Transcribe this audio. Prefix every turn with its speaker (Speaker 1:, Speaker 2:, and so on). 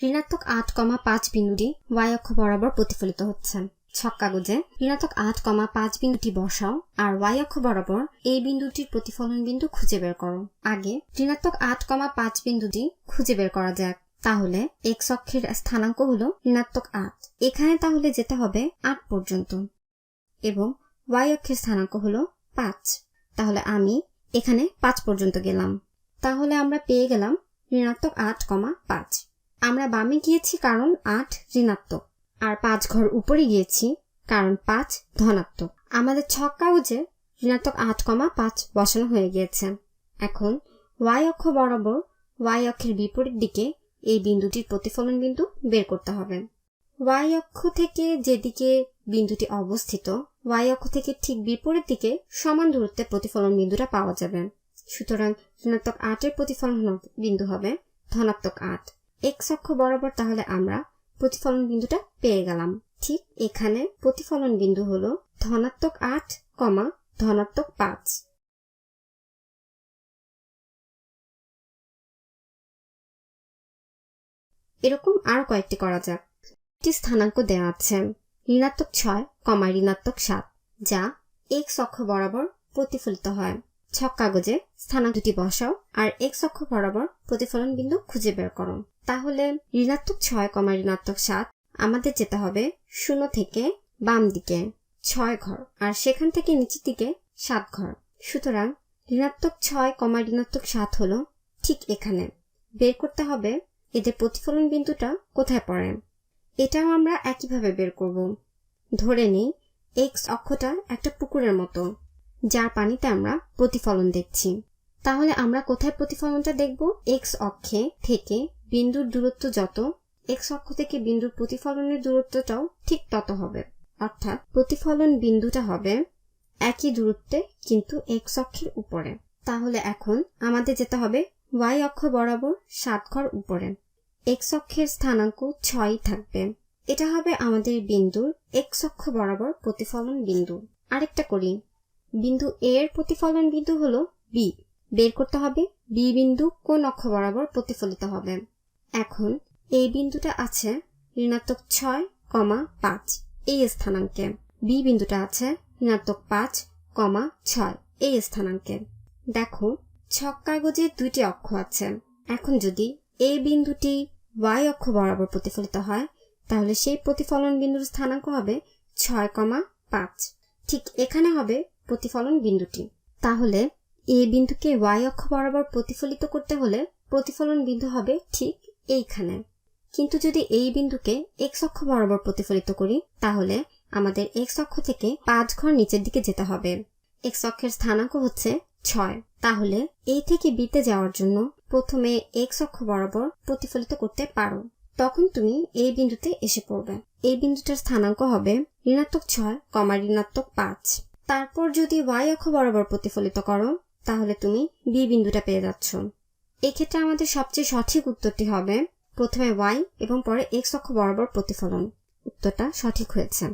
Speaker 1: ঋণাত্মক 8,5 বিন্দুটি y অক্ষ বরাবর প্রতিফলিত হচ্ছে। ছক কাগজে ঋণাত্মক 8,5 বিন্দুটি বসাও আর y অক্ষ বরাবর এই বিন্দুটির প্রতিফলন বিন্দু খুঁজে বের করো। আগে ঋণাত্মক 8,5 বিন্দুটি খুঁজে বের করা যাক। তাহলে x অক্ষের স্থানাঙ্ক হলো ঋণাত্মক 8। এখানে তাহলে যেতে হবে 8 পর্যন্ত এবং y অক্ষের স্থানাঙ্ক হলো 5। তাহলে আমি এখানে 5 পর্যন্ত গেলাম। তাহলে আমরা পেয়ে গেলাম ঋণাত্মক 8,5। আমরা বামে গিয়েছি কারণ 8 ঋণাত্মক আর 5 ঘর উপরে গিয়েছি কারণ 5 ধনাত্মক। আমাদের ছক কাগজে ঋণাত্মক 8,5 বসানো হয়ে গিয়েছে। এখন y অক্ষ বরাবর y অক্ষের বিপরীত দিকে এই বিন্দুটির প্রতিফলন বিন্দু বের করতে হবে। y অক্ষ থেকে যেদিকে বিন্দুটি অবস্থিত y অক্ষ থেকে ঠিক বিপরীত দিকে সমান দূরত্বে প্রতিফলন বিন্দুটা পাওয়া যাবে। সুতরাং ঋণাত্মক 8 এর প্রতিফলন বিন্দু হবে ধনাত্মক 8। x অক্ষ বরাবর তাহলে আমরা প্রতিফলন বিন্দুটা পেয়ে গেলাম। ঠিক এখানে প্রতিফলন বিন্দু হলো ধনাত্মক 8, ধনাত্মক 5। এরকম আরো কয়েকটি করা যাক। একটি স্থানাঙ্ক দেওয়া আছে ঋণাত্মক 6, ঋণাত্মক 7, যা x অক্ষ বরাবর প্রতিফলিত হয়। ছক কাগজে স্থানাঙ্ক দুটি বসাও আর x অক্ষ বরাবর প্রতিফলন বিন্দু খুঁজে বের করো। তাহলে ঋণাত্মক 6, ঋণাত্মক 7 আমাদের যেতে হবে 0 থেকে বাম দিকে 6 ঘর আর সেখান থেকে নিচের দিকে 7 ঘর। সুতরাং ঋণাত্মক 6, ঋণাত্মক 7 হলো ঠিক এখানে। বের করতে হবে এদের প্রতিফলন বিন্দুটা কোথায় পড়ে। এটাও আমরা একইভাবে বের করব। ধরে নেই x অক্ষটা একটা পুকুরের মতো যার পানিতে আমরা প্রতিফলন দেখছি। তাহলে আমরা কোথায় প্রতিফলনটা দেখব? x অক্ষে থেকে বিন্দুর দূরত্ব যত, x অক্ষ থেকে বিন্দুর প্রতিফলনের দূরত্বটাও ঠিক তত হবে। অর্থাৎ প্রতিফলন বিন্দুটা হবে একই দূরত্বে কিন্তু x অক্ষের উপরে। তাহলে এখন আমাদের যেতে হবে y অক্ষ বরাবর 7 ঘর উপরে। x অক্ষের স্থানাঙ্ক 6 থাকবে। এটা হবে আমাদের বিন্দুর x অক্ষ বরাবর প্রতিফলন বিন্দু। আরেকটা করি, বিন্দু a এর প্রতিফলন বিন্দু হলো b। বের করতে হবে b বিন্দু কোন অক্ষ বরাবর প্রতিফলিত হবে। এখন এই বিন্দুটা আছে ঋণাত্মক 6,5 এই স্থানাঙ্কে, b বিন্দুটা আছে ঋণাত্মক 5,6 এই স্থানাঙ্কে। দেখো ছক কাগজে দুইটি অক্ষ আছে। এখন যদি এই বিন্দুটি y অক্ষ বরাবর প্রতিফলিত হয় তাহলে সেই প্রতিফলন বিন্দুর স্থানাঙ্ক হবে 6,5। ঠিক এখানে হবে প্রতিফলন বিন্দুটি। তাহলে এই বিন্দুকে y অক্ষ বরাবর প্রতিফলিত করতে হলে প্রতিফলন বিন্দু হবে ঠিক এইখানে। কিন্তু যদি এই বিন্দুকে x অক্ষ বরাবর প্রতিফলিত করি তাহলে আমাদের x অক্ষ থেকে 5 ঘর নিচের দিকে যেতে হবে। x অক্ষের স্থানাঙ্ক হচ্ছে 6। তাহলে a থেকে b তে যাওয়ার জন্য প্রথমে x অক্ষ বরাবর প্রতিফলিত করতে পারো। তখন তুমি এই বিন্দুতে এসে পড়বে। এই বিন্দুটার স্থানাঙ্ক হবে ঋণাত্মক 6, ঋণাত্মক 5। তারপর যদি y অক্ষ বরাবর প্রতিফলিত করো তাহলে তুমি b বিন্দুটা পেয়ে যাচ্ছ। এক্ষেত্রে আমাদের সবচেয়ে সঠিক উত্তরটি হবে প্রথমে y এবং পরে x অক্ষ বরাবর প্রতিফলন। উত্তরটা সঠিক হয়েছে।